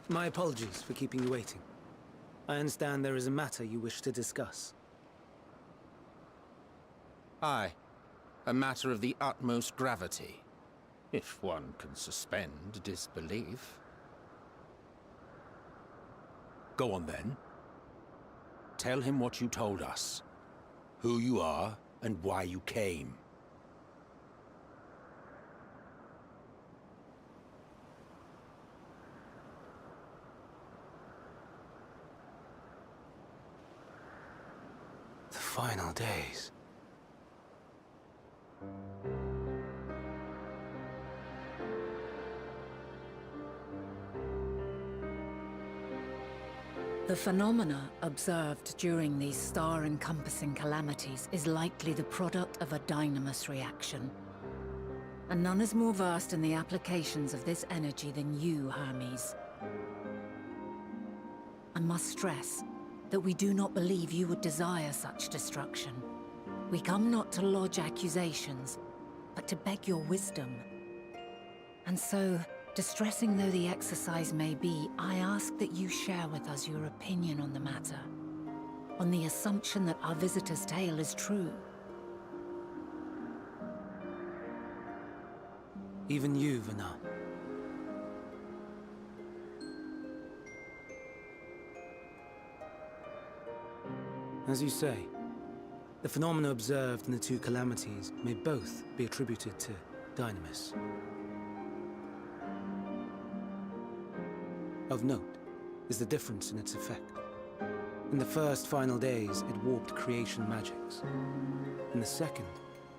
My apologies for keeping you waiting. I understand there is a matter you wish to discuss. Aye. A matter of the utmost gravity. If one can suspend disbelief. Go on then. Tell him what you told us. Who you are and why you came. The final days. The phenomena observed during these star-encompassing calamities is likely the product of a dynamis reaction. And none is more versed in the applications of this energy than you, Hermes. I must stress that we do not believe you would desire such destruction. We come not to lodge accusations, but to beg your wisdom. And so, distressing though the exercise may be, I ask that you share with us your opinion on the matter, on the assumption that our visitor's tale is true. Even you, Vana. As you say, the phenomena observed in the two calamities may both be attributed to dynamis. Of note is the difference in its effect. In the first final days, it warped creation magics. In the second,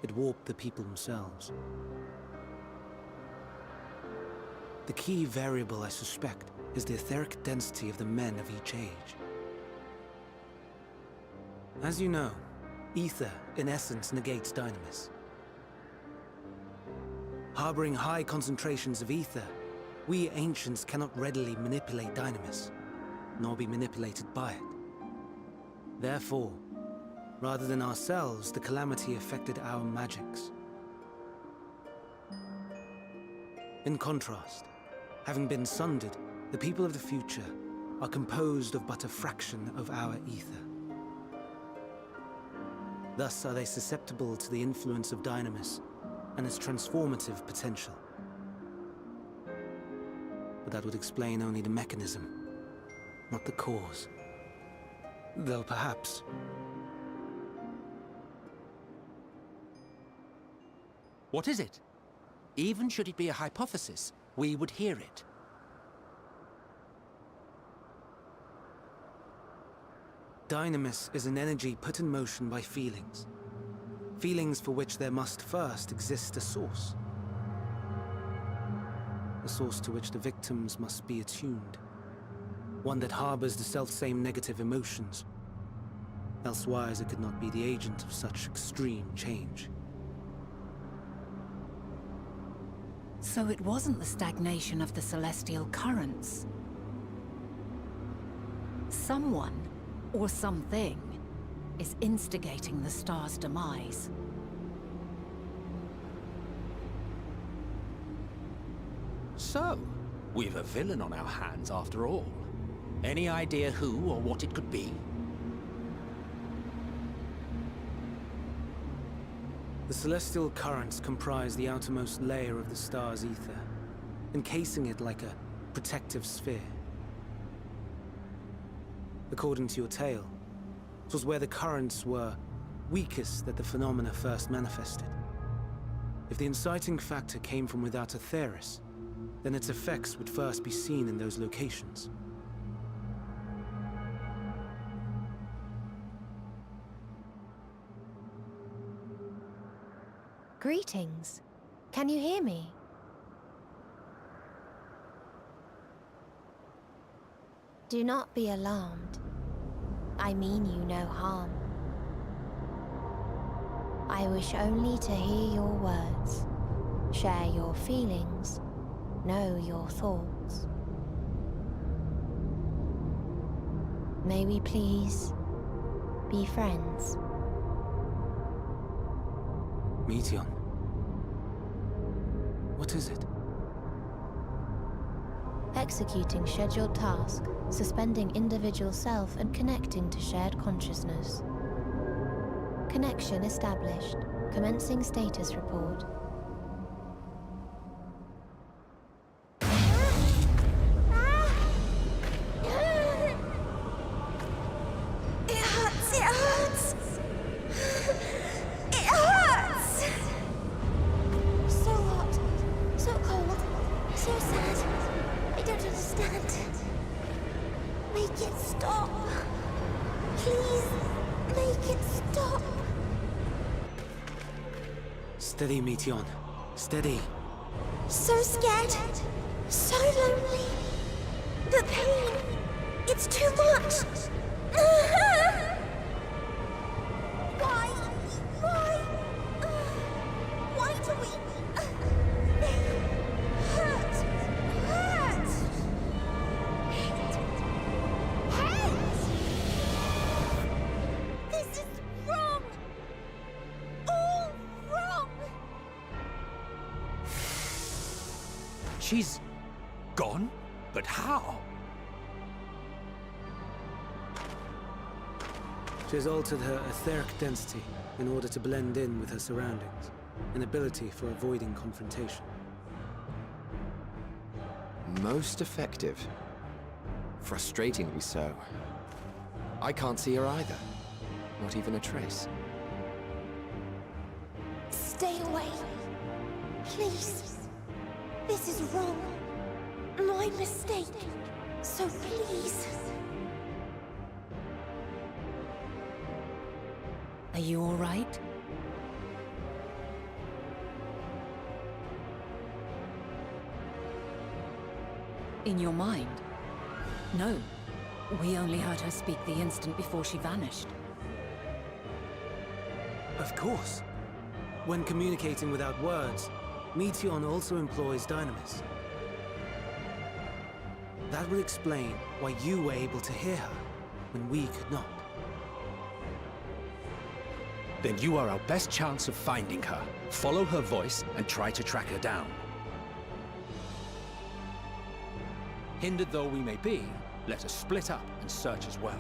it warped the people themselves. The key variable, I suspect, is the etheric density of the men of each age. As you know, ether, in essence, negates dynamis. Harboring high concentrations of ether, we ancients cannot readily manipulate dynamis, nor be manipulated by it. Therefore, rather than ourselves, the calamity affected our magics. In contrast, having been sundered, the people of the future are composed of but a fraction of our ether. Thus are they susceptible to the influence of dynamis and its transformative potential. But that would explain only the mechanism, not the cause. Though perhaps... What is it? Even should it be a hypothesis, we would hear it. Dynamis is an energy put in motion by feelings. Feelings for which there must first exist a source. A source to which the victims must be attuned. One that harbors the selfsame negative emotions. Elsewise it could not be the agent of such extreme change. So it wasn't the stagnation of the celestial currents. Someone, or something, is instigating the star's demise. So, we've a villain on our hands after all. Any idea who or what it could be? The celestial currents comprise the outermost layer of the star's ether, encasing it like a protective sphere. According to your tale, it was where the currents were weakest that the phenomena first manifested. If the inciting factor came from without Aetheris, then its effects would first be seen in those locations. Greetings. Can you hear me? Do not be alarmed. I mean you no harm. I wish only to hear your words, share your feelings, know your thoughts. May we please be friends? Meteon. What is it? executing scheduled task, suspending individual self and connecting to shared consciousness. Connection established. Commencing status report. Steady, Meteon. Steady. So scared. So lonely. The pain. It's too much. Why? Why do we... They hurt. Hate. This is wrong. All wrong. She's gone? But how? She has altered her etheric density in order to blend in with her surroundings, an ability for avoiding confrontation. Most effective. Frustratingly so. I can't see her either. Not even a trace. Stay away. Please. This is wrong. My mistake. So please. Are you all right? In your mind? No. We only heard her speak the instant before she vanished. Of course. When communicating without words, Meteon also employs dynamis. That will explain why you were able to hear her, when we could not. Then you are our best chance of finding her. Follow her voice and try to track her down. Hindered though we may be, let us split up and search as well.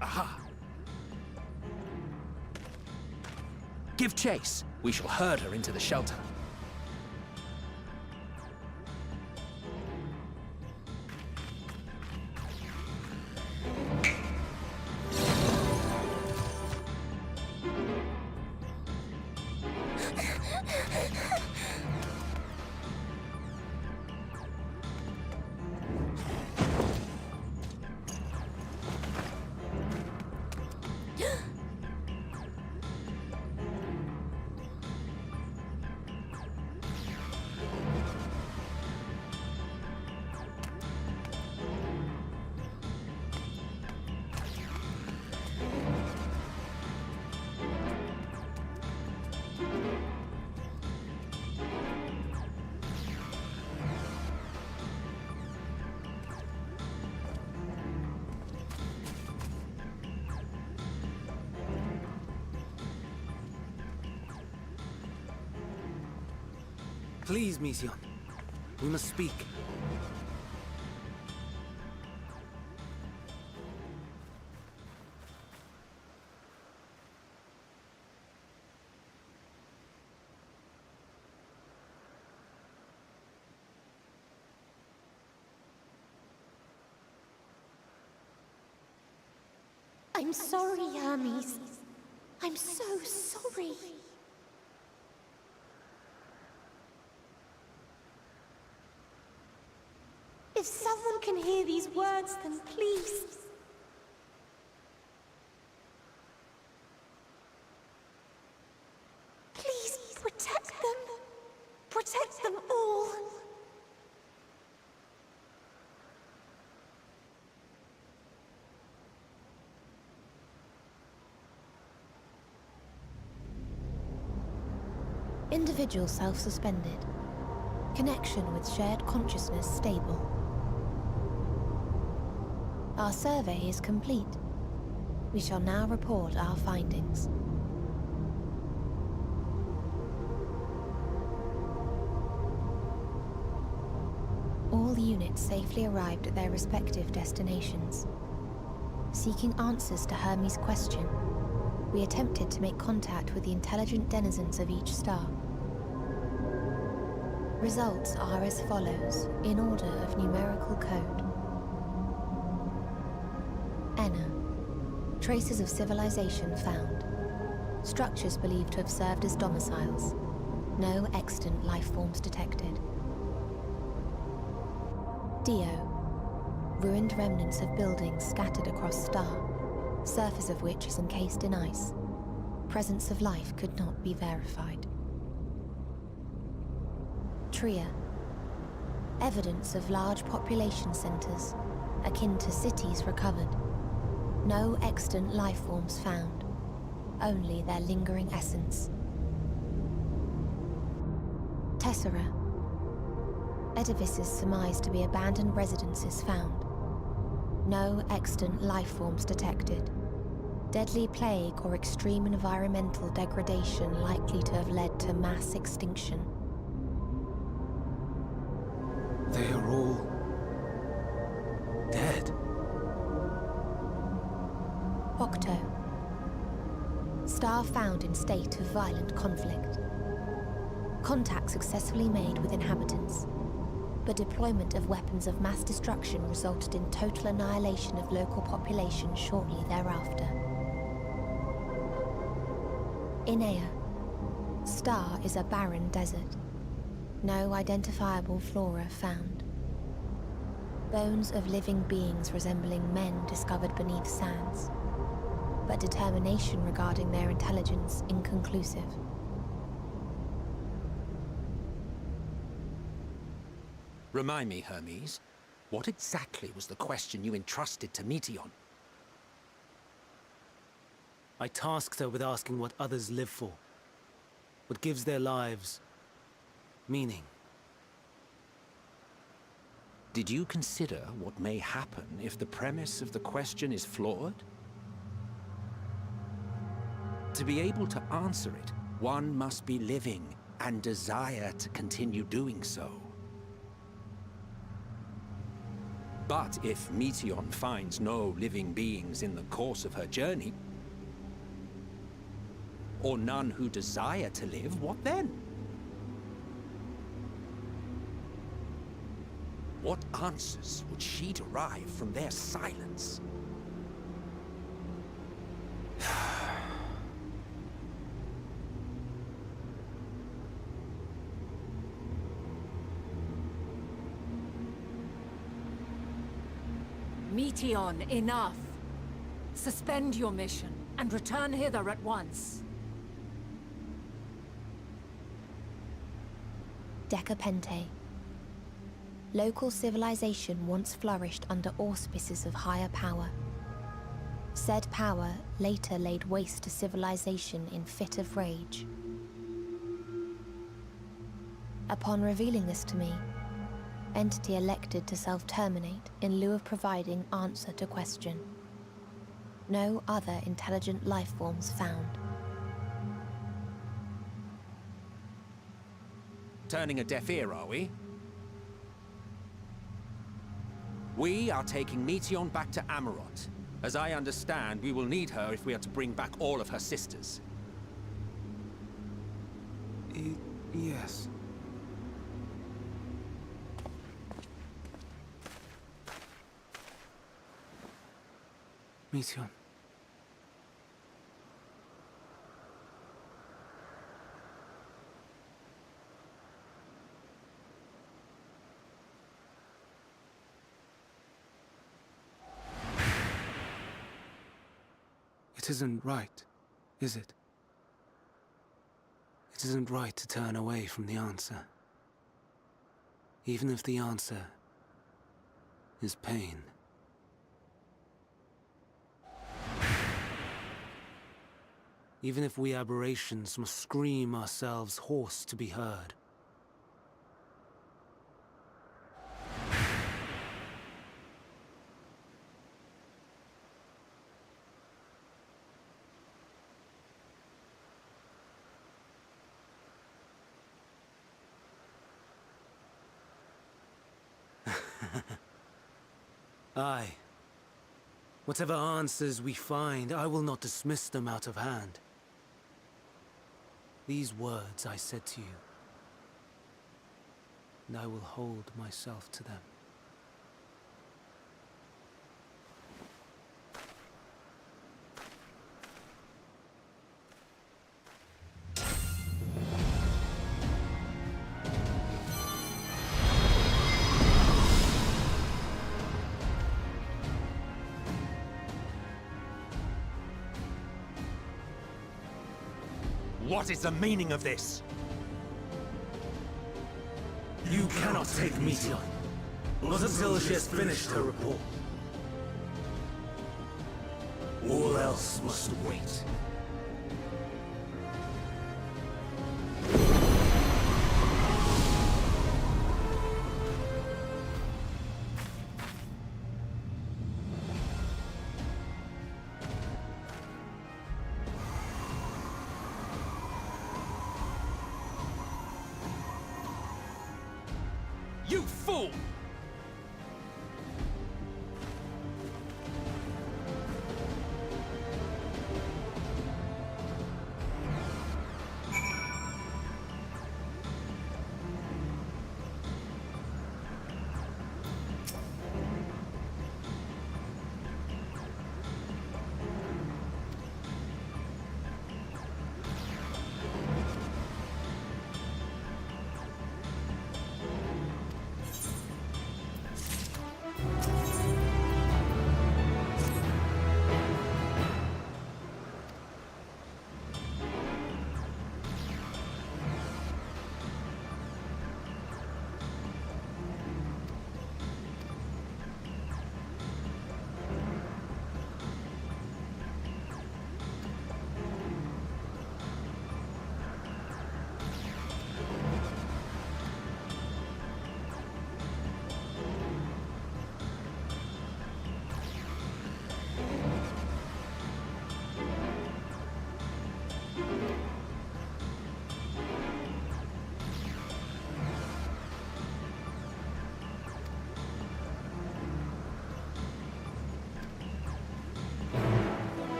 Aha! Give chase. We shall herd her into the shelter. Please, Mission. We must speak. I'm sorry, Hermes. I'm so sorry. If someone can hear these words, then please. Please protect them. Protect them all. Individual self-suspended. Connection with shared consciousness stable. Our survey is complete. We shall now report our findings. All units safely arrived at their respective destinations. Seeking answers to Hermes' question, we attempted to make contact with the intelligent denizens of each star. Results are as follows, in order of numerical code. Enna. Traces of civilization found. Structures believed to have served as domiciles. No extant life forms detected. Dio. Ruined remnants of buildings scattered across star, surface of which is encased in ice. Presence of life could not be verified. Tria. Evidence of large population centers, akin to cities recovered. No extant life forms found, only their lingering essence. Tessera. Edifices surmised to be abandoned residences found. No extant life forms detected. Deadly plague or extreme environmental degradation likely to have led to mass extinction. They are all dead. Octo. Star found in state of violent conflict. Contact successfully made with inhabitants, but deployment of weapons of mass destruction resulted in total annihilation of local population shortly thereafter. Inea. Star is a barren desert. No identifiable flora found. Bones of living beings resembling men discovered beneath sands, but determination regarding their intelligence inconclusive. Remind me, Hermes, what exactly was the question you entrusted to Meteion? I tasked her with asking what others live for. What gives their lives meaning. Did you consider what may happen if the premise of the question is flawed? To be able to answer it, one must be living and desire to continue doing so. But if Meteion finds no living beings in the course of her journey, or none who desire to live, what then? What answers would she derive from their silence? Meteion, enough! Suspend your mission and return hither at once. Decapente. Local civilization once flourished under auspices of higher power. Said power later laid waste to civilization in fit of rage. Upon revealing this to me, entity elected to self-terminate in lieu of providing answer to question. No other intelligent life forms found. Turning a deaf ear, are we? We are taking Meteion back to Amarot. As I understand, we will need her if we are to bring back all of her sisters. Yes. Meteion. It isn't right, is it? It isn't right to turn away from the answer. Even if the answer is pain. Even if we aberrations must scream ourselves hoarse to be heard. Aye. Whatever answers we find, I will not dismiss them out of hand. These words I said to you, and I will hold myself to them. What is the meaning of this? You cannot take Meteion, not until she has finished her report. All else must wait. You fool!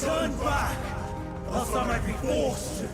Turn back, else I might be forced to.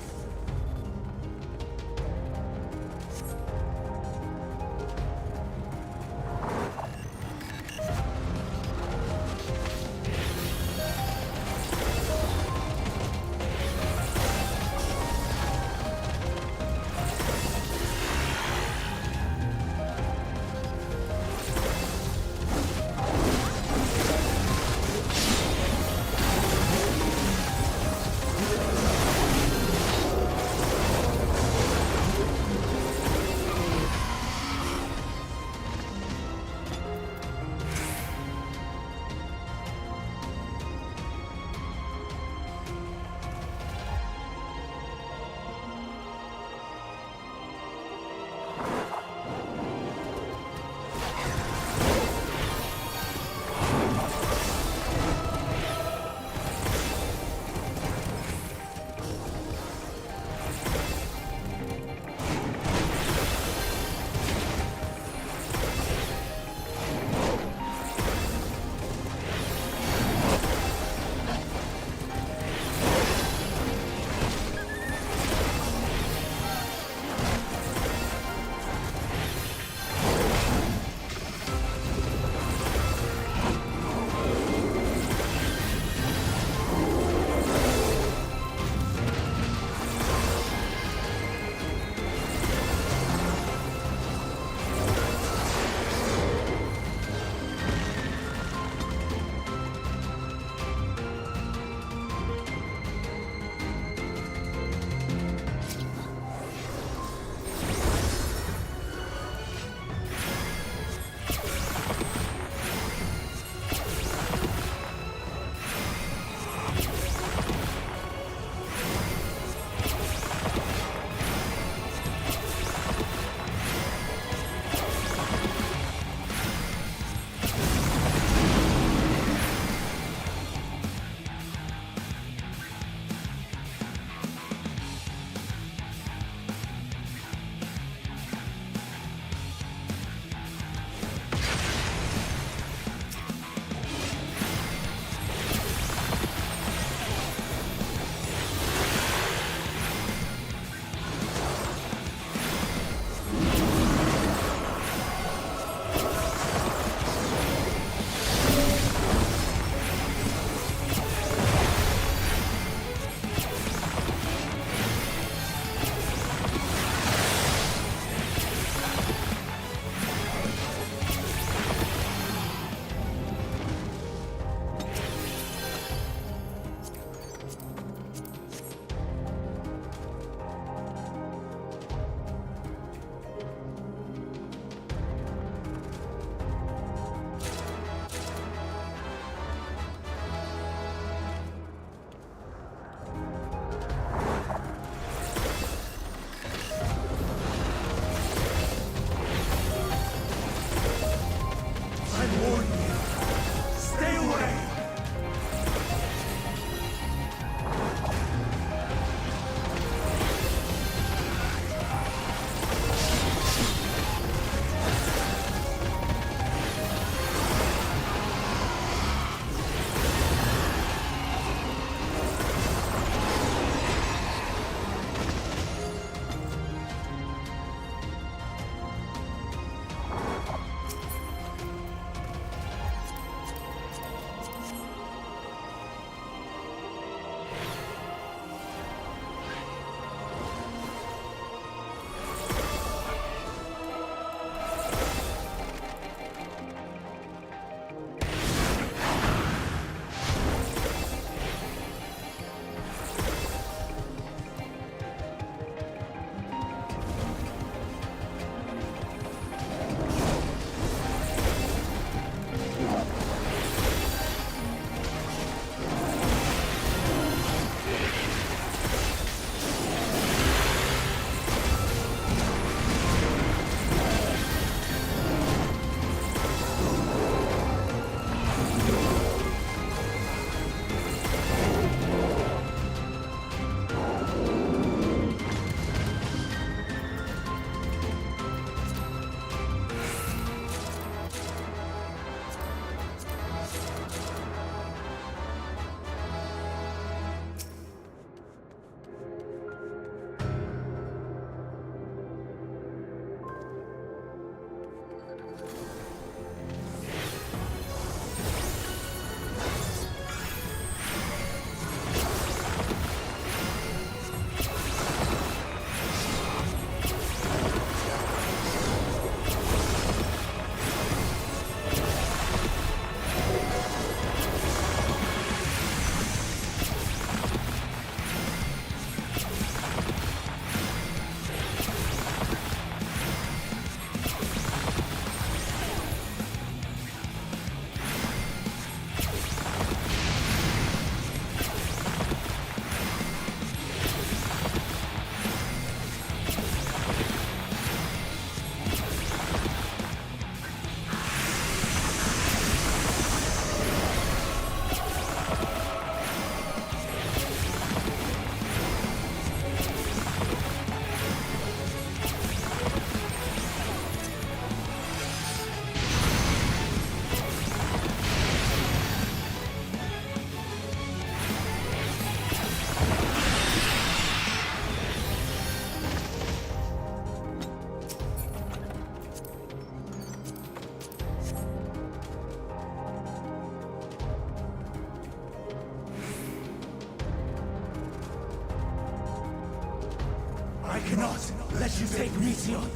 cannot let you take Meteion.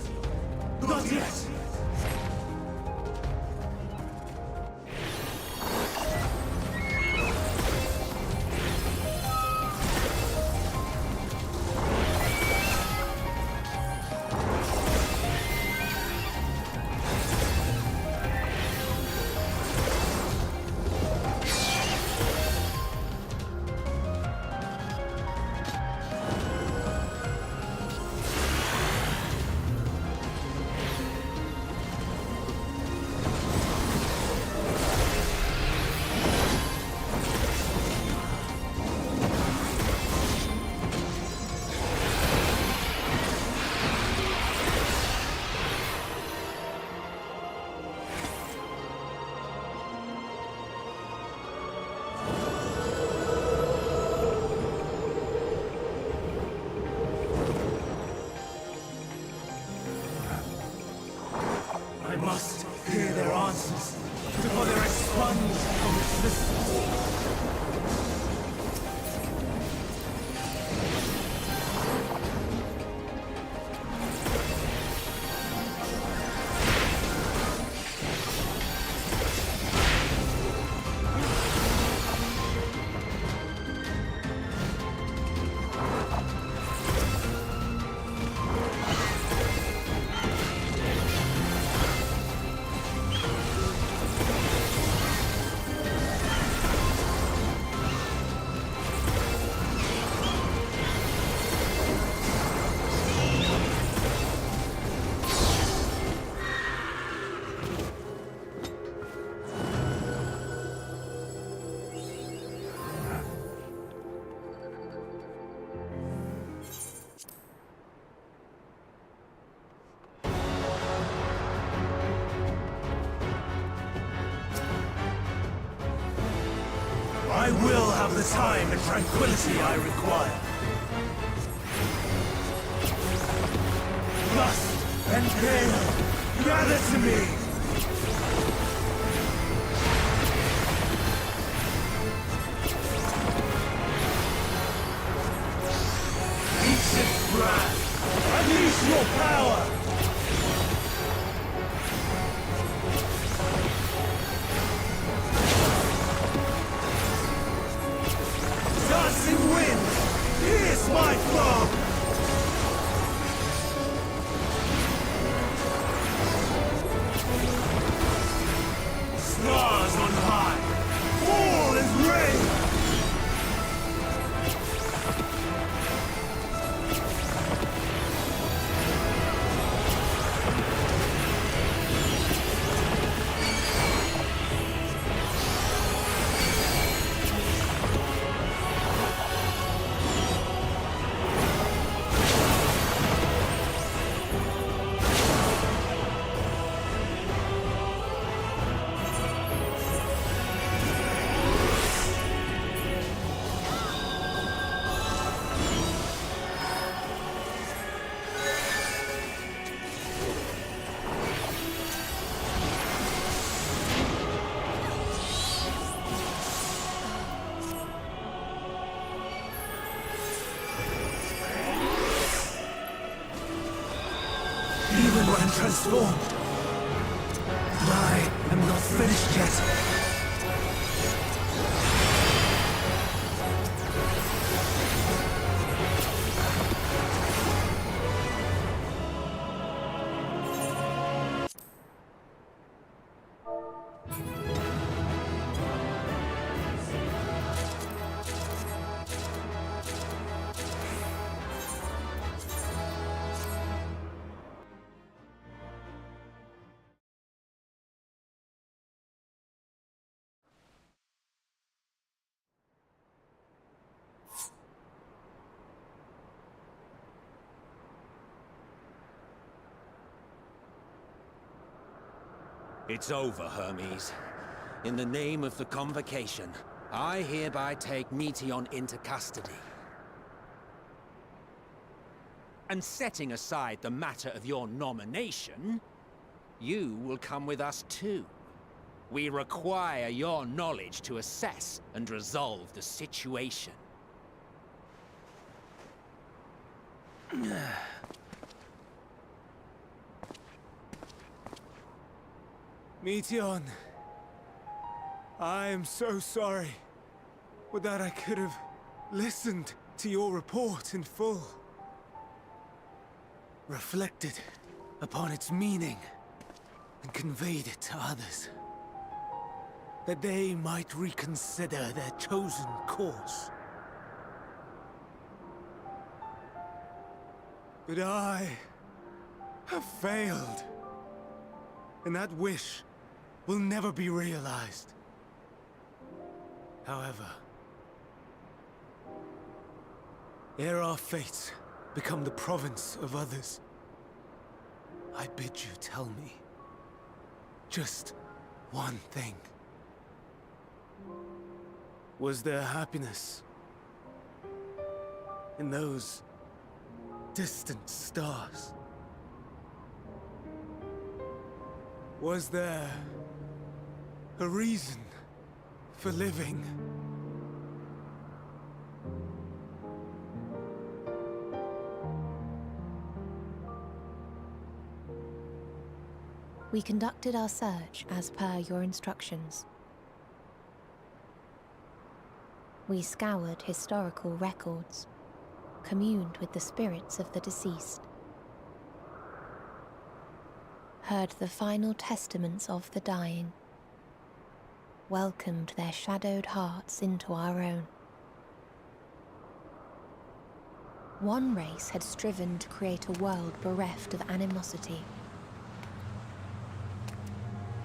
Not yet. I must hear their answers before they're expunged from existence. I will have the time and tranquility I require. Lust and pain, gather to me! Ancient wrath, unleash your power! Dancing wind, pierce my foe! Stars on high, all is rain! Even when transformed, I am not finished yet. It's over, Hermes. In the name of the Convocation, I hereby take Meteion into custody. And setting aside the matter of your nomination, you will come with us too. We require your knowledge to assess and resolve the situation. Meteon, I am so sorry. Would that I could have listened to your report in full. Reflected upon its meaning and conveyed it to others. That they might reconsider their chosen course. But I have failed. And that wish will never be realized. However, ere our fates become the province of others, I bid you tell me just one thing. Was there happiness in those distant stars? Was there a reason for living? We conducted our search as per your instructions. We scoured historical records, communed with the spirits of the deceased, heard the final testaments of the dying, welcomed their shadowed hearts into our own. One race had striven to create a world bereft of animosity.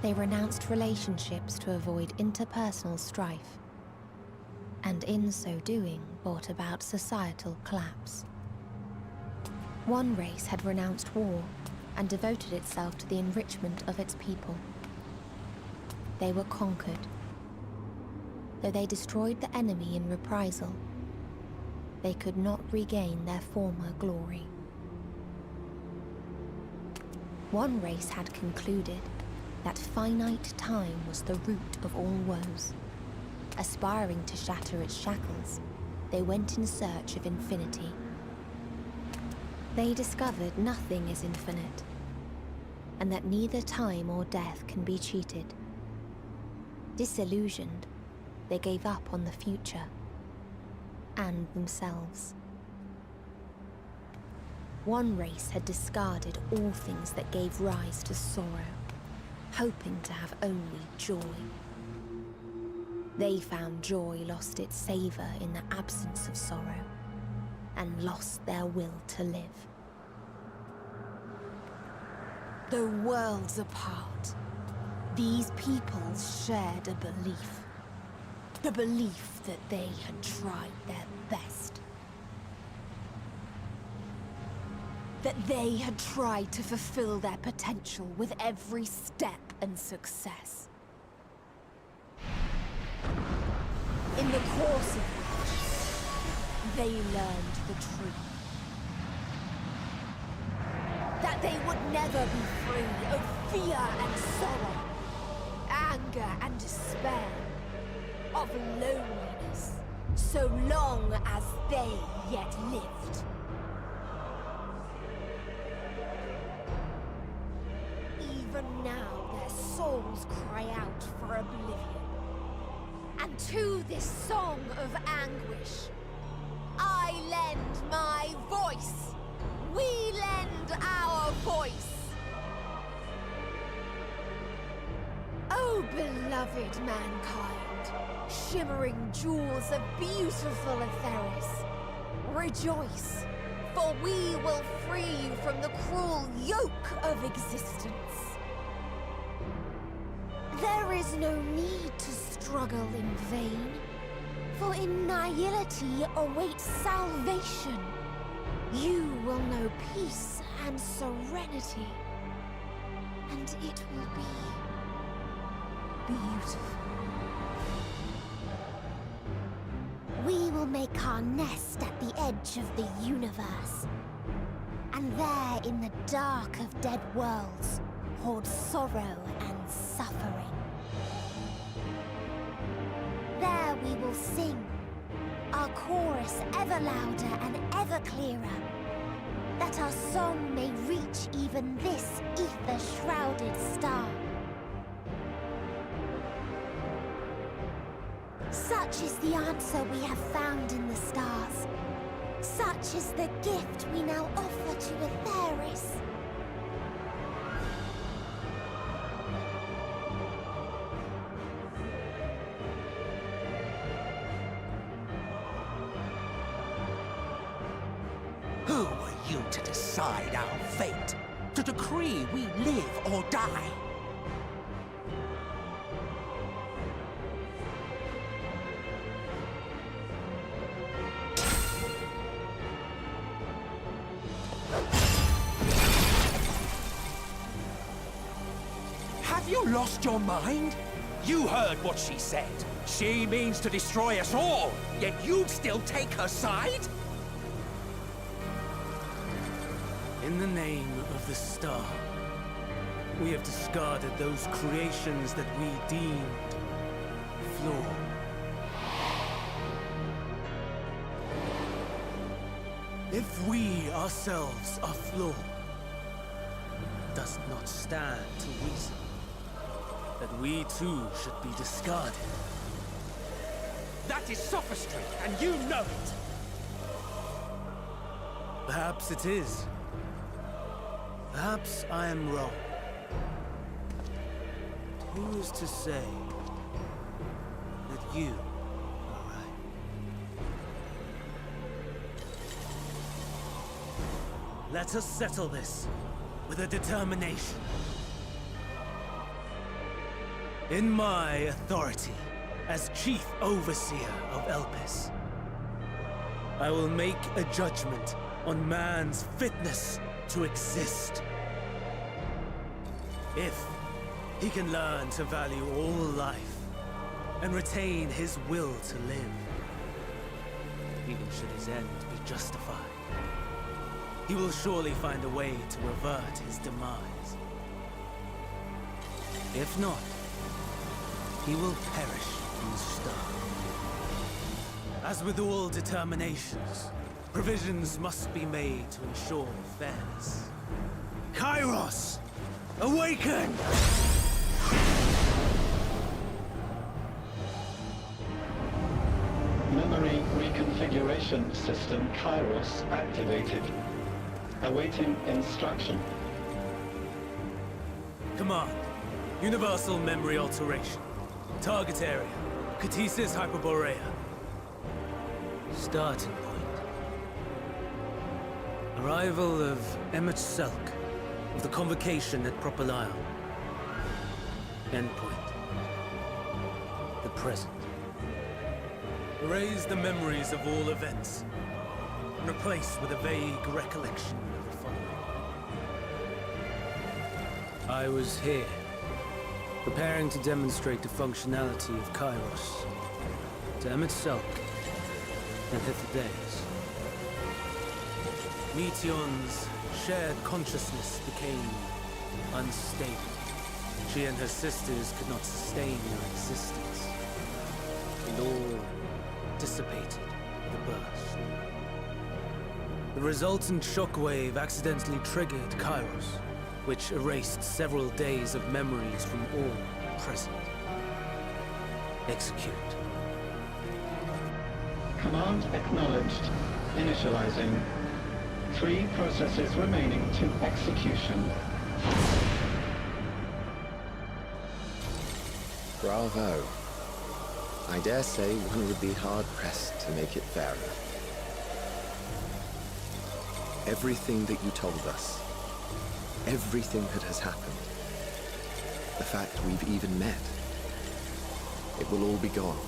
They renounced relationships to avoid interpersonal strife, and in so doing brought about societal collapse. One race had renounced war and devoted itself to the enrichment of its people. They were conquered. Though they destroyed the enemy in reprisal, they could not regain their former glory. One race had concluded that finite time was the root of all woes. Aspiring to shatter its shackles, they went in search of infinity. They discovered nothing is infinite, and that neither time or death can be cheated. Disillusioned, they gave up on the future and themselves. One race had discarded all things that gave rise to sorrow, hoping to have only joy. They found joy lost its savor in the absence of sorrow, and lost their will to live. Though worlds apart, these peoples shared a belief. The belief that they had tried their best. That they had tried to fulfill their potential with every step and success. In the course of which, they learned the truth. That they would never be free of fear and sorrow, anger and despair, of loneliness, so long as they yet lived. Even now their souls cry out for oblivion. And to this song of anguish, I lend my voice. We lend our voice. Oh, beloved mankind, shimmering jewels of beautiful Etheris, rejoice, for we will free you from the cruel yoke of existence. There is no need to struggle in vain, for in nihility awaits salvation. You will know peace and serenity, and it will be beautiful. We will make our nest at the edge of the universe, and there in the dark of dead worlds hoard sorrow and suffering. There we will sing, our chorus ever louder and ever clearer, that our song may reach even this ether-shrouded star. Such is the answer we have found in the stars. Such is the gift we now offer to Atheris. Who are you to decide our fate? To decree we live or die? Have you lost your mind? You heard what she said. She means to destroy us all, yet you'd still take her side? In the name of the star, we have discarded those creations that we deemed flawed. If we ourselves are flawed, it does not stand to reason that we too should be discarded. That is sophistry, and you know it! Perhaps it is. Perhaps I am wrong. Who is to say that you are right? Let us settle this with a determination. In my authority as Chief Overseer of Elpis, I will make a judgment on man's fitness to exist. If he can learn to value all life and retain his will to live, even should his end be justified, he will surely find a way to revert his demise. If not, he will perish in the star. As with all determinations, provisions must be made to ensure fairness. Kairos! Awaken! Memory reconfiguration system Kairos activated. Awaiting instruction. Command. Universal memory alteration. Target area. Catesis Hyperborea. Starting point. Arrival of Selk of the Convocation at Propylion. Endpoint. The present. Erase the memories of all events, and replace with a vague recollection of the following. I was here, preparing to demonstrate the functionality of Kairos to Selk and Hithidaeus. Meteon's shared consciousness became unstable. She and her sisters could not sustain their existence, and all dissipated with a burst. The resultant shockwave accidentally triggered Kairos, which erased several days of memories from all present. Execute. Command acknowledged. Initializing. 3 processes remaining to execution. Bravo. I dare say one would be hard-pressed to make it fairer. Everything that you told us, everything that has happened, the fact we've even met, it will all be gone.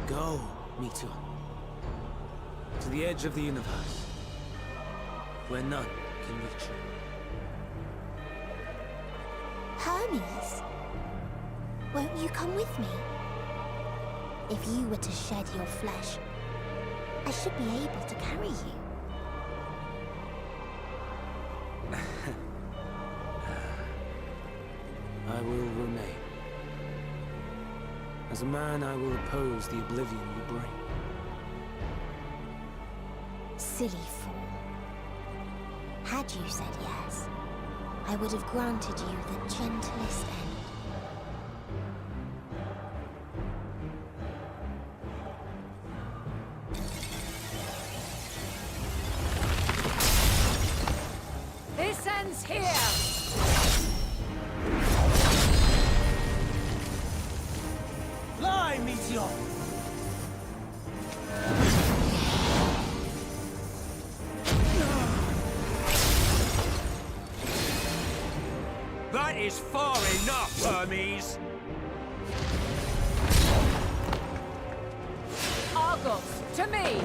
Go, Meteon. To the edge of the universe, where none can reach you. Hermes, won't you come with me? If you were to shed your flesh, I should be able to carry you. I will remain. As a man, I will oppose the oblivion you bring. Silly fool. Had you said yes, I would have granted you the gentlest end. This ends here! Fly, Meteor! That is far enough, Hermes! Argos, to me!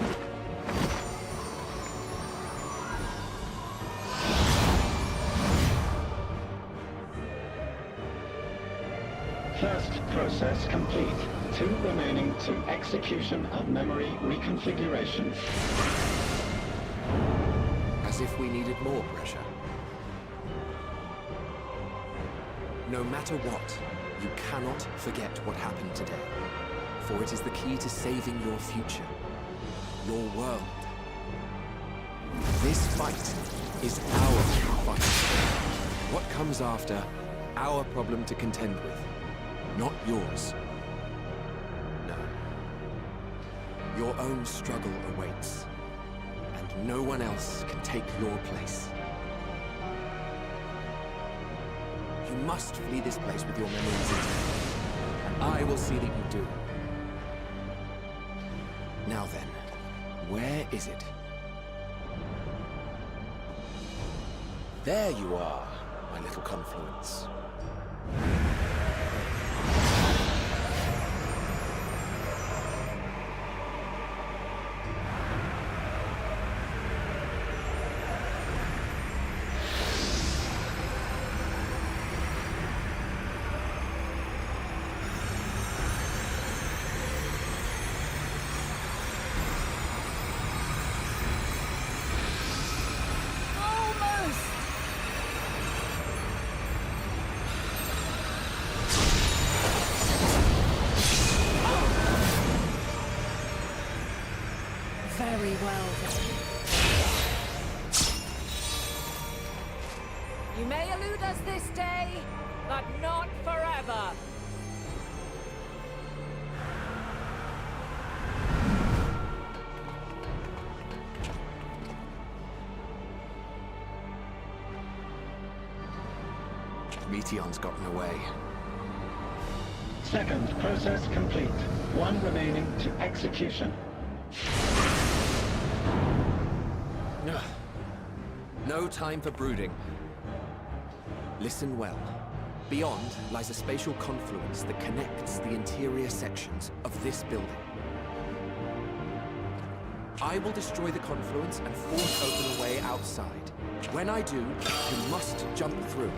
First process complete. 2 remaining to execution of memory reconfiguration. As if we needed more pressure. No matter what, you cannot forget what happened today. For it is the key to saving your future. Your world. This fight is our fight. What comes after, our problem to contend with. Not yours. No. Your own struggle awaits. And no one else can take your place. You must flee this place with your memories intact. And I will see that you do. Now then, where is it? There you are, my little confluence. Very well, then. You may elude us this day, but not forever. Meteon's gotten away. Second process complete. 1 remaining to execution. No time for brooding. Listen well. Beyond lies a spatial confluence that connects the interior sections of this building. I will destroy the confluence and force open a way outside. When I do, you must jump through.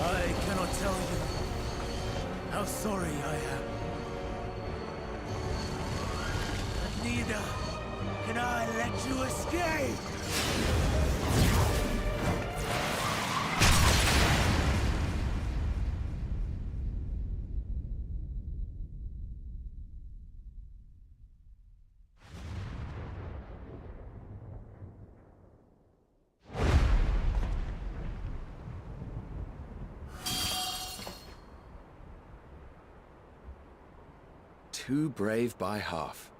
I cannot tell you how sorry I am. But neither can I let you escape! Too brave by half.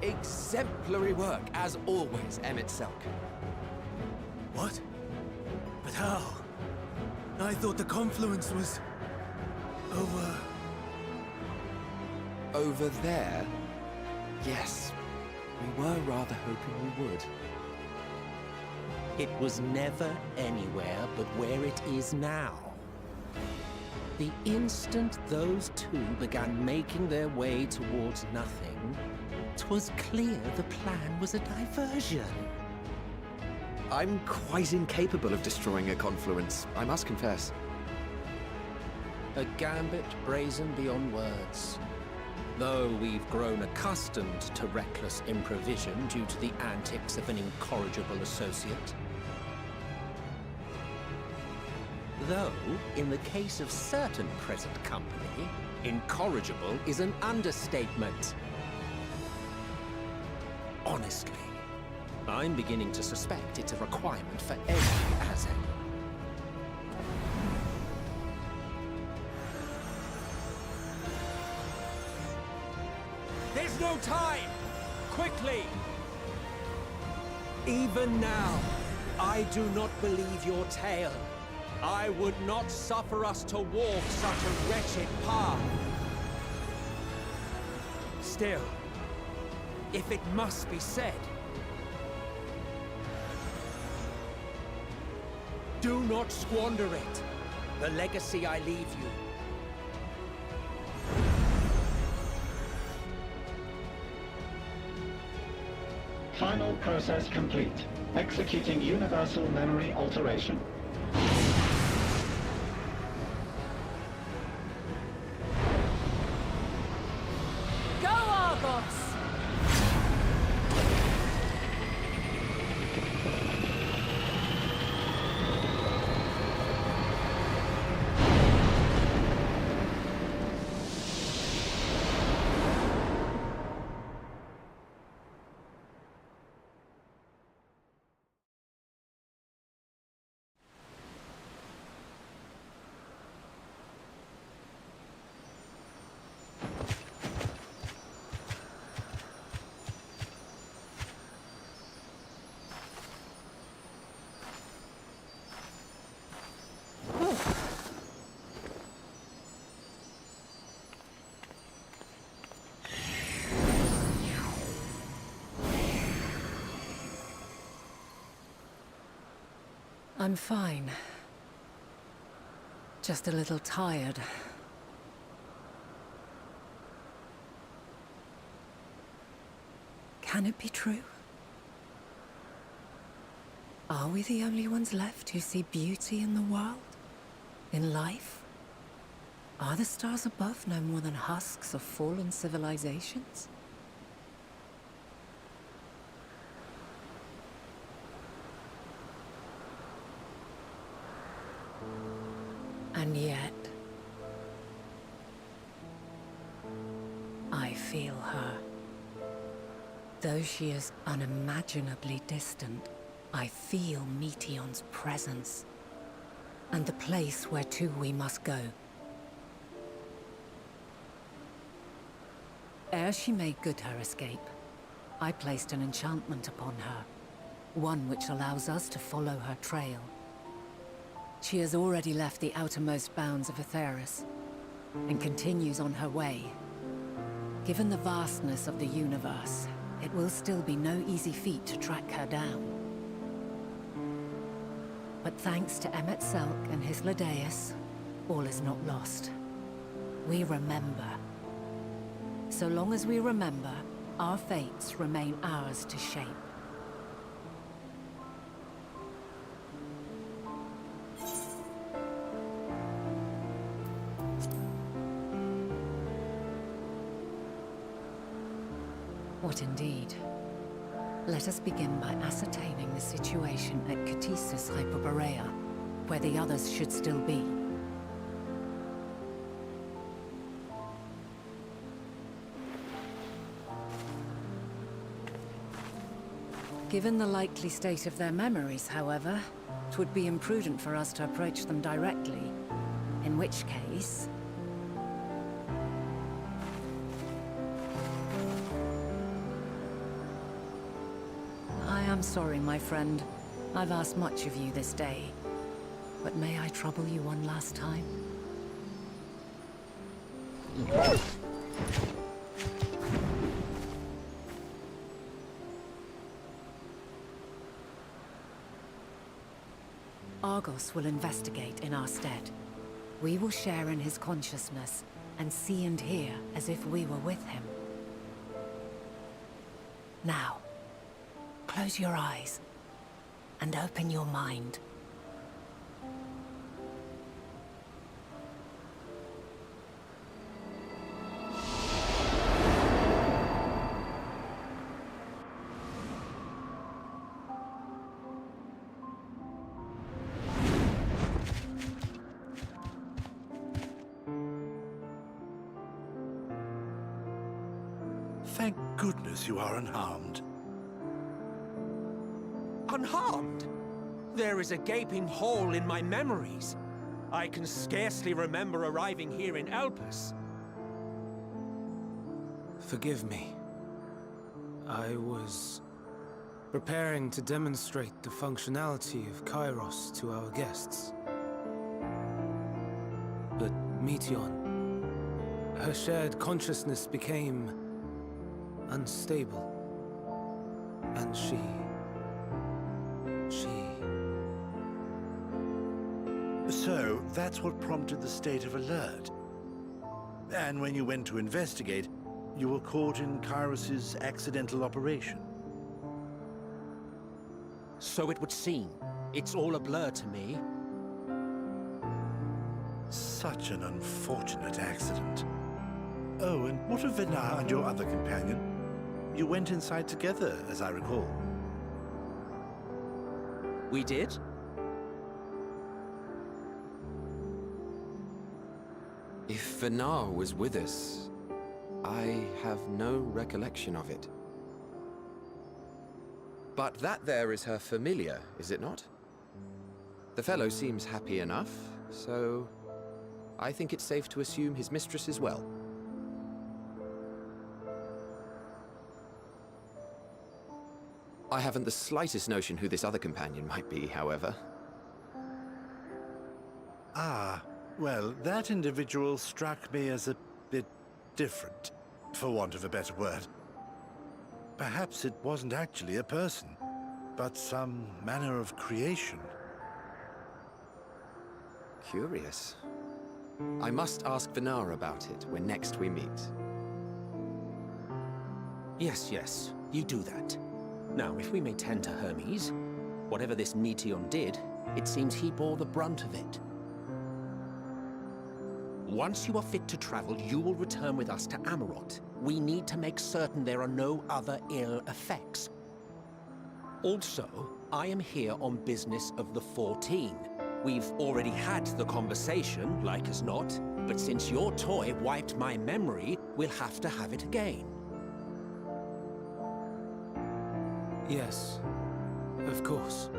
Exemplary work, as always, Selk. What? But how? I thought the confluence was... Over there? Yes. We were rather hoping we would. It was never anywhere but where it is now. The instant those two began making their way towards nothing, 'twas clear the plan was a diversion. I'm quite incapable of destroying a confluence, I must confess. A gambit brazen beyond words. Though we've grown accustomed to reckless improvision due to the antics of an incorrigible associate. Though, in the case of certain present company, incorrigible is an understatement. Honestly, I'm beginning to suspect it's a requirement for every Azek. There's no time! Quickly! Even now, I do not believe your tale. I would not suffer us to walk such a wretched path. Still, if it must be said, do not squander it. The legacy I leave you. Final process complete. Executing universal memory alteration. Go, Argos! I'm fine. Just a little tired. Can it be true? Are we the only ones left who see beauty in the world? In life? Are the stars above no more than husks of fallen civilizations? And yet, I feel her. Though she is unimaginably distant, I feel Meteion's presence, and the place where to we must go. Ere she made good her escape, I placed an enchantment upon her, one which allows us to follow her trail. She has already left the outermost bounds of Aetheris, and continues on her way. Given the vastness of the universe, it will still be no easy feat to track her down. But thanks to Emmet Selk and his Ladeus, all is not lost. We remember. So long as we remember, our fates remain ours to shape. What indeed? Let us begin by ascertaining the situation at Catesis Hyperborea, where the others should still be. Given the likely state of their memories, however, it would be imprudent for us to approach them directly. In which case... I'm sorry, my friend. I've asked much of you this day. But may I trouble you one last time? Argos will investigate in our stead. We will share in his consciousness and see and hear as if we were with him. Now, close your eyes and open your mind. Thank goodness you are unharmed. Unharmed? There is a gaping hole in my memories. I can scarcely remember arriving here in Elpis. Forgive me. I was preparing to demonstrate the functionality of Kairos to our guests. But Meteion, her shared consciousness became unstable. And she... So, that's what prompted the state of alert. And when you went to investigate, you were caught in Kairos's accidental operation. So it would seem. It's all a blur to me. Such an unfortunate accident. Oh, and what of Venar and your other companion? You went inside together, as I recall. We did? If Venar was with us, I have no recollection of it. But that there is her familiar, is it not? The fellow seems happy enough, so I think it's safe to assume his mistress is well. I haven't the slightest notion who this other companion might be, however. Ah, well, that individual struck me as a bit different, for want of a better word. Perhaps it wasn't actually a person, but some manner of creation. Curious. I must ask Venar about it when next we meet. Yes, yes, you do that. Now, if we may tend to Hermes, whatever this Meteion did, it seems he bore the brunt of it. Once you are fit to travel, you will return with us to Amarot. We need to make certain there are no other ill effects. Also, I am here on business of the 14. We've already had the conversation, like as not, but since your toy wiped my memory, we'll have to have it again. Yes, of course.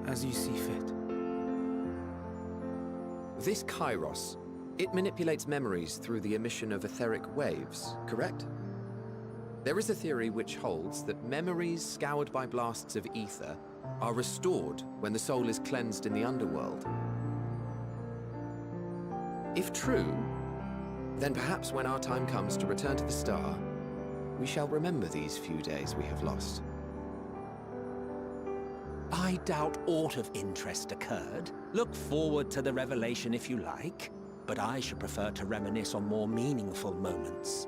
As you see fit. This Kairos, it manipulates memories through the emission of etheric waves, correct? There is a theory which holds that memories scoured by blasts of ether are restored when the soul is cleansed in the underworld. If true, then perhaps when our time comes to return to the star, we shall remember these few days we have lost. I doubt aught of interest occurred. Look forward to the revelation if you like, but I should prefer to reminisce on more meaningful moments.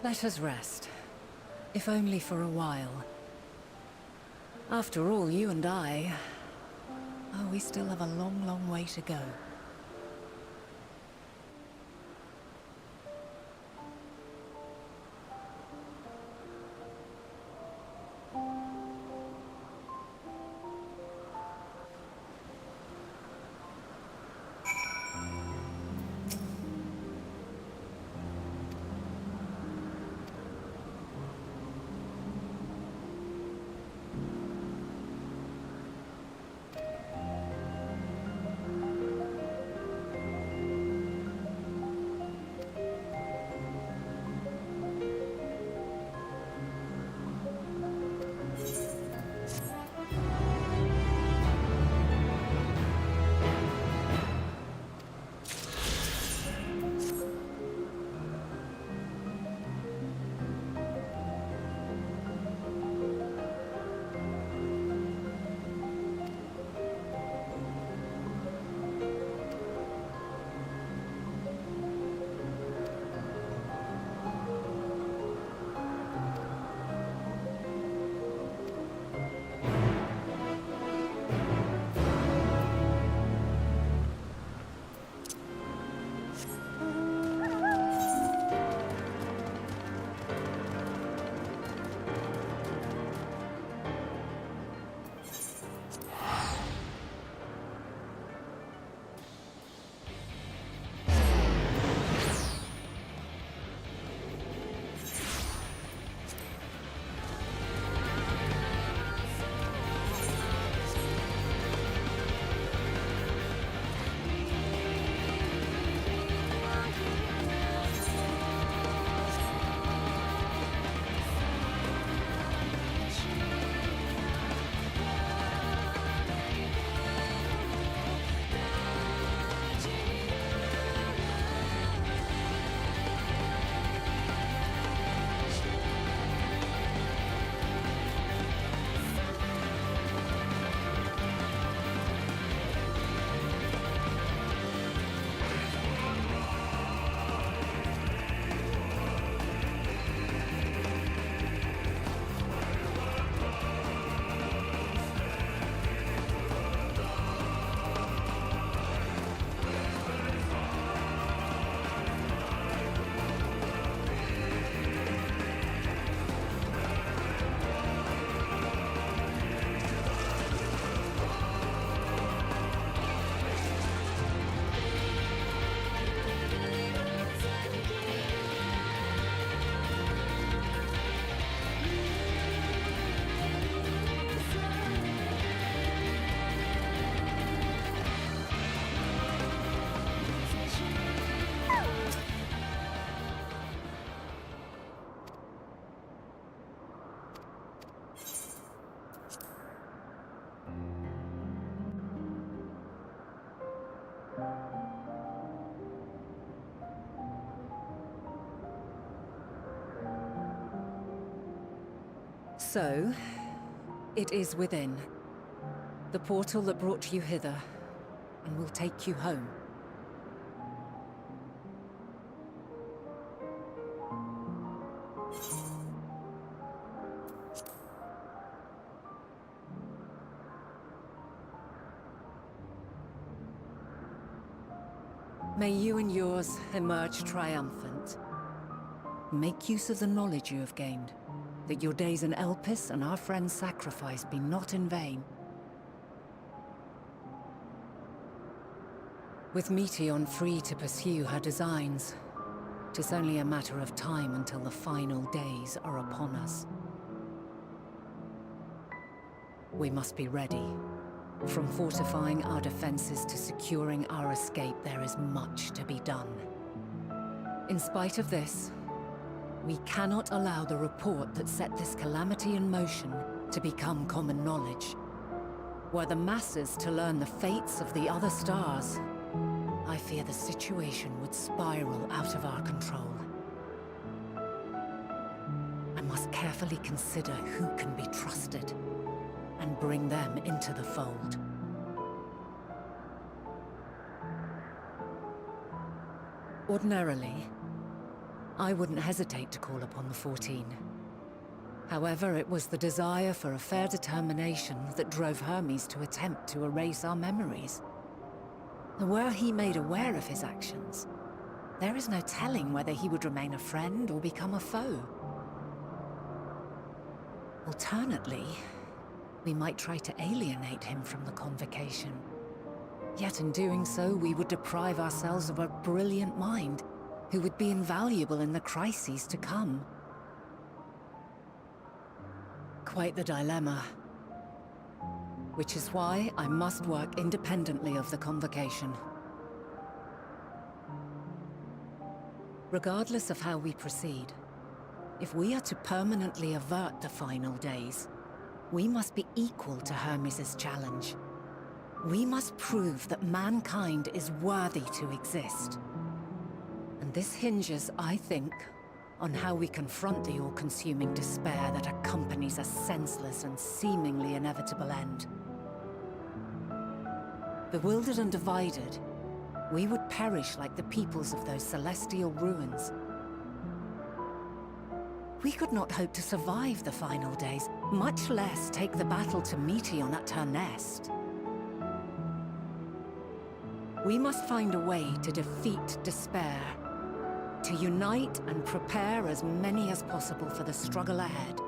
Let us rest, if only for a while. After all, you and I... Oh, we still have a long, long way to go. So, it is within. The portal that brought you hither, and will take you home. May you and yours emerge triumphant. Make use of the knowledge you have gained, that your days in Elpis and our friend's sacrifice be not in vain. With Meteion free to pursue her designs, 'tis only a matter of time until the final days are upon us. We must be ready. From fortifying our defenses to securing our escape, there is much to be done. In spite of this, we cannot allow the report that set this calamity in motion to become common knowledge. Were the masses to learn the fates of the other stars, I fear the situation would spiral out of our control. I must carefully consider who can be trusted and bring them into the fold. Ordinarily, I wouldn't hesitate to call upon the 14. However, it was the desire for a fair determination that drove Hermes to attempt to erase our memories. Were he made aware of his actions, there is no telling whether he would remain a friend or become a foe. Alternately, we might try to alienate him from the Convocation. Yet in doing so, we would deprive ourselves of a brilliant mind who would be invaluable in the crises to come. Quite the dilemma. Which is why I must work independently of the Convocation. Regardless of how we proceed, if we are to permanently avert the final days, we must be equal to Hermes' challenge. We must prove that mankind is worthy to exist. And this hinges, I think, on how we confront the all-consuming despair that accompanies a senseless and seemingly inevitable end. Bewildered and divided, we would perish like the peoples of those celestial ruins. We could not hope to survive the final days, much less take the battle to Meteion at her nest. We must find a way to defeat despair, to unite and prepare as many as possible for the struggle ahead.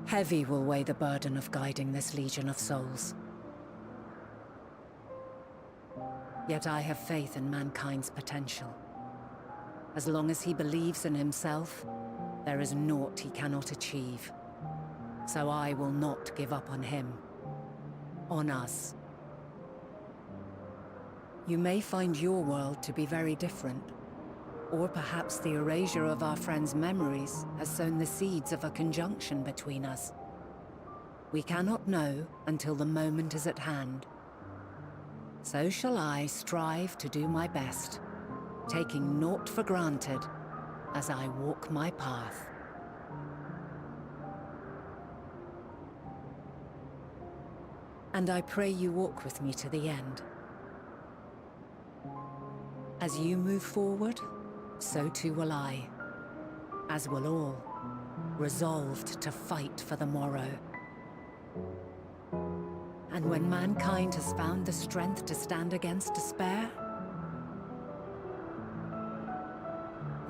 Heavy will weigh the burden of guiding this legion of souls. Yet I have faith in mankind's potential. As long as he believes in himself, there is naught he cannot achieve. So I will not give up on him. On us. You may find your world to be very different. Or perhaps the erasure of our friend's memories has sown the seeds of a conjunction between us. We cannot know until the moment is at hand. So shall I strive to do my best, taking naught for granted as I walk my path. And I pray you walk with me to the end. As you move forward, so too will I, as will all, resolved to fight for the morrow. And when mankind has found the strength to stand against despair,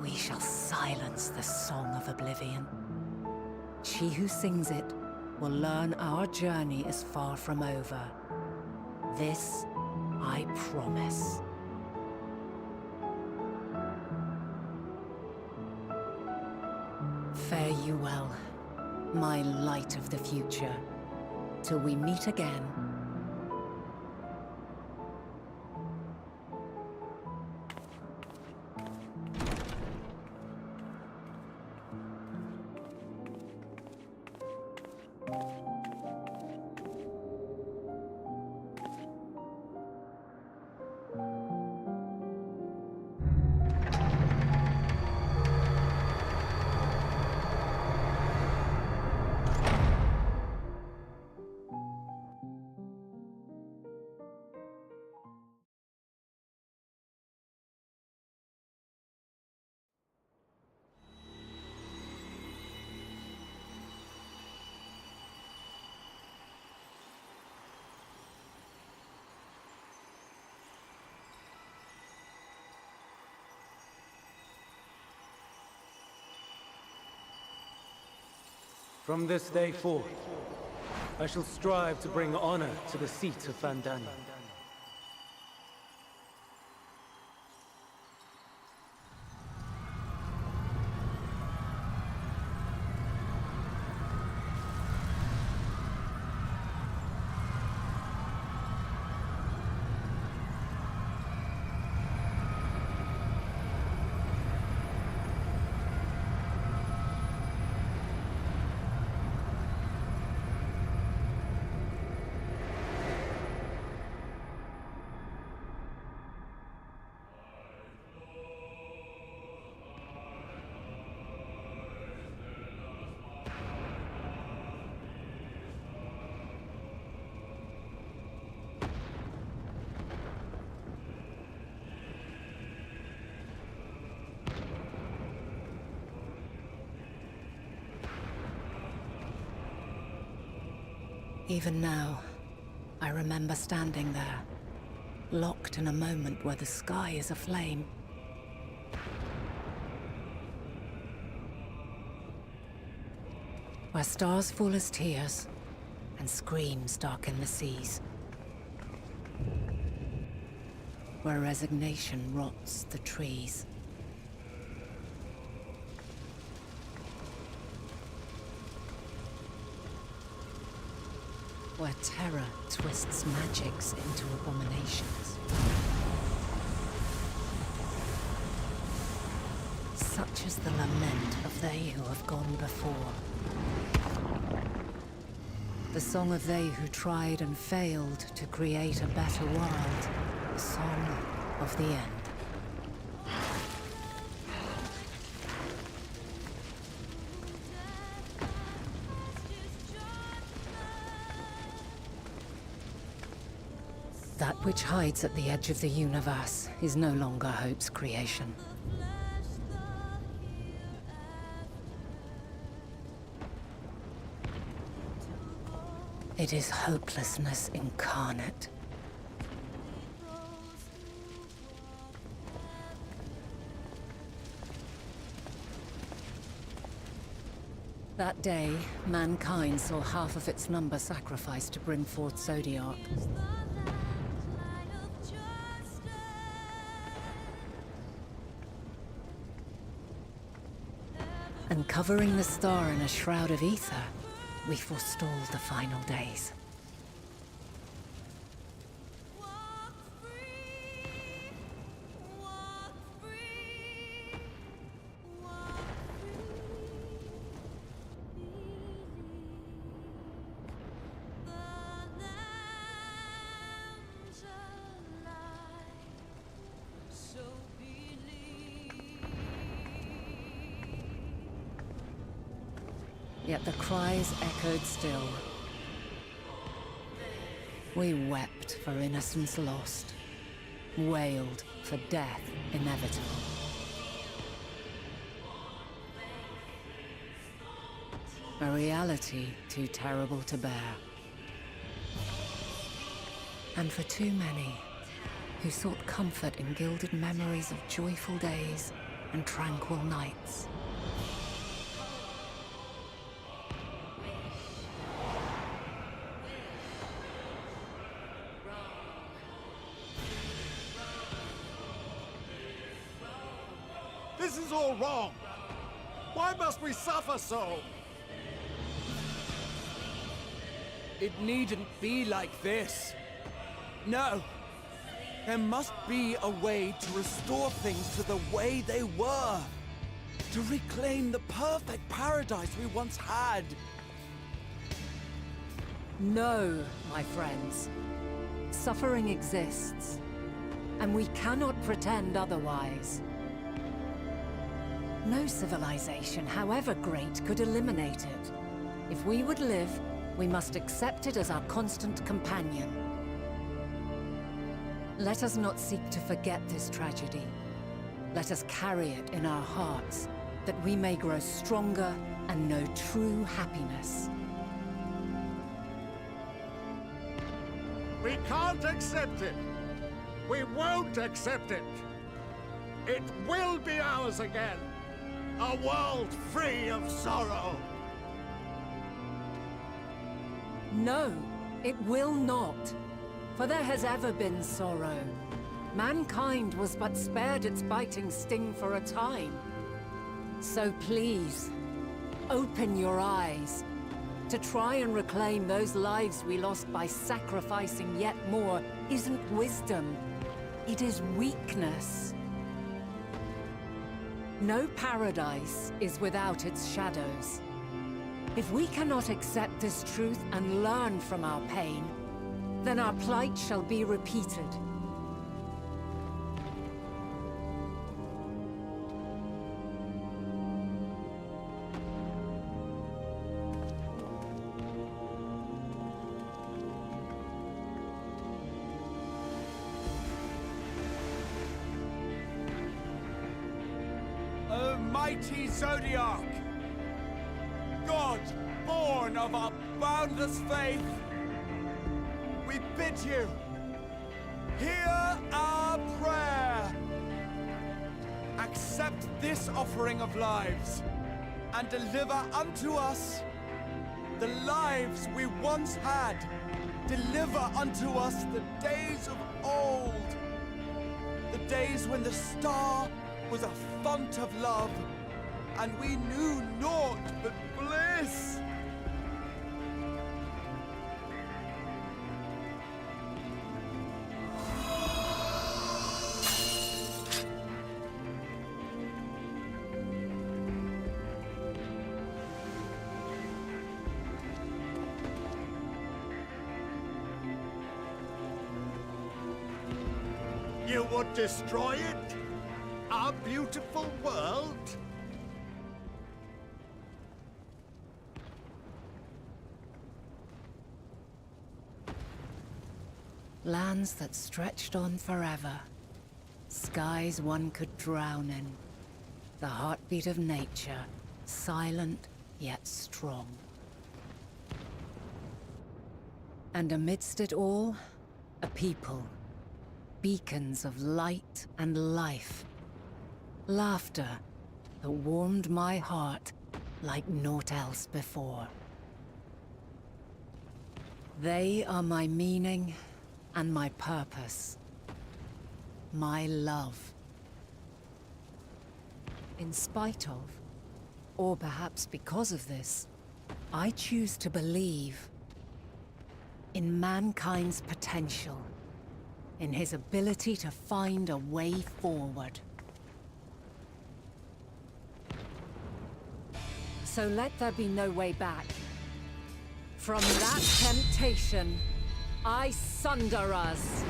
we shall silence the song of oblivion. She who sings it will learn our journey is far from over. This I promise. Fare you well, my light of the future, till we meet again. From this day forth, I shall strive to bring honor to the seat of Vandania. Even now, I remember standing there, locked in a moment where the sky is aflame. Where stars fall as tears, and screams darken the seas. Where resignation rots the trees. Where terror twists magics into abominations. Such is the lament of they who have gone before. The song of they who tried and failed to create a better world. The song of the end. That which hides at the edge of the universe is no longer hope's creation. It is hopelessness incarnate. That day, mankind saw half of its number sacrificed to bring forth Zodiac. And covering the star in a shroud of ether, we forestalled the final days. Yet the cries echoed still. We wept for innocence lost, wailed for death inevitable. A reality too terrible to bear. And for too many who sought comfort in gilded memories of joyful days and tranquil nights. This is all wrong! Why must we suffer so? It needn't be like this. No. There must be a way to restore things to the way they were. To reclaim the perfect paradise we once had. No, my friends. Suffering exists, and we cannot pretend otherwise. No civilization, however great, could eliminate it. If we would live, we must accept it as our constant companion. Let us not seek to forget this tragedy. Let us carry it in our hearts, that we may grow stronger and know true happiness. We can't accept it! We won't accept it! It will be ours again! A world free of sorrow! No, it will not. For there has ever been sorrow. Mankind was but spared its biting sting for a time. So please, open your eyes. To try and reclaim those lives we lost by sacrificing yet more isn't wisdom. It is weakness. No paradise is without its shadows. If we cannot accept this truth and learn from our pain, then our plight shall be repeated. O mighty Zodiac! God, born of our boundless faith, we bid you, hear our prayer. Accept this offering of lives, and deliver unto us the lives we once had. Deliver unto us the days of old, the days when the star was a font of love, and we knew naught but bliss. You would destroy it? Our beautiful world? Lands that stretched on forever. Skies one could drown in. The heartbeat of nature, silent yet strong. And amidst it all, a people. Beacons of light and life. Laughter that warmed my heart like naught else before. They are my meaning and my purpose. My love. In spite of, or perhaps because of this, I choose to believe in mankind's potential, in his ability to find a way forward. So let there be no way back. From that temptation, I sunder us.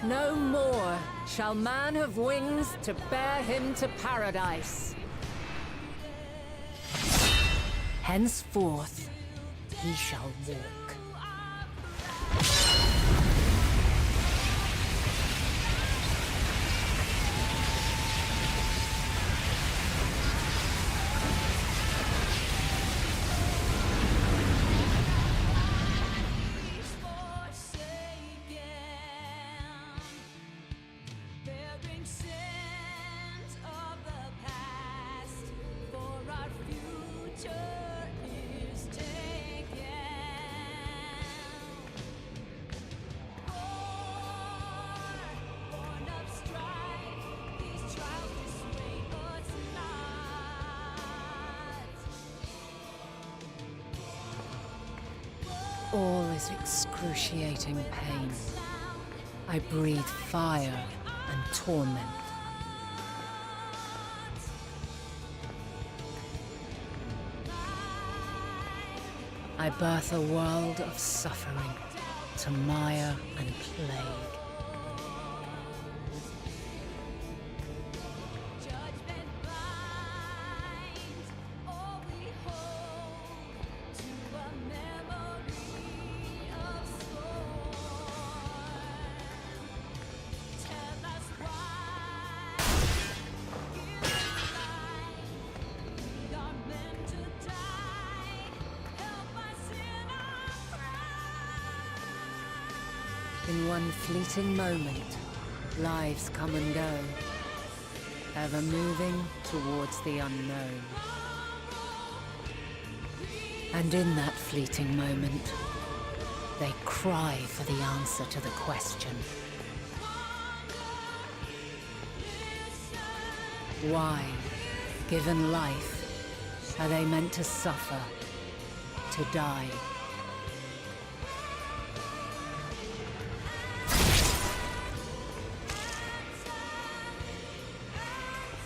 No more shall man have wings to bear him to paradise. Henceforth, he shall walk. All is excruciating pain. I breathe fire and torment. I birth a world of suffering to mire and plague. In one fleeting moment, lives come and go, ever moving towards the unknown. And in that fleeting moment, they cry for the answer to the question. Why, given life, are they meant to suffer, to die?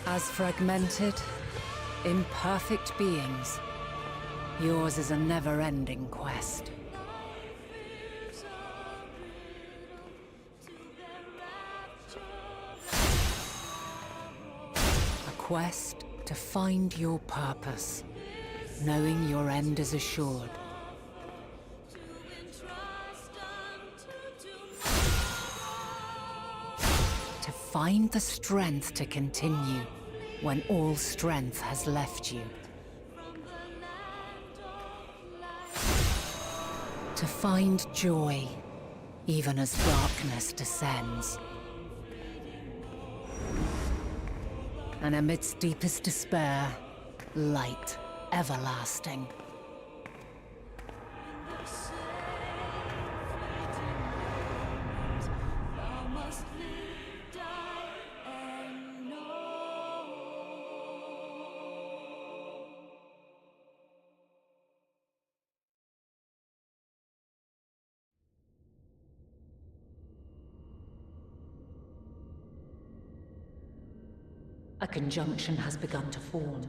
As fragmented, imperfect beings, yours is a never-ending quest. A quest to find your purpose, knowing your end is assured. To find the strength to continue when all strength has left you. To find joy, even as darkness descends. And amidst deepest despair, light everlasting. A conjunction has begun to form,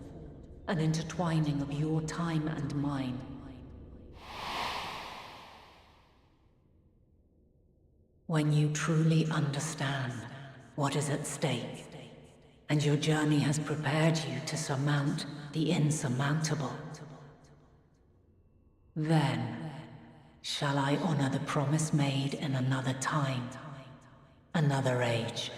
an intertwining of your time and mine. When you truly understand what is at stake, and your journey has prepared you to surmount the insurmountable, then shall I honor the promise made in another time, another age.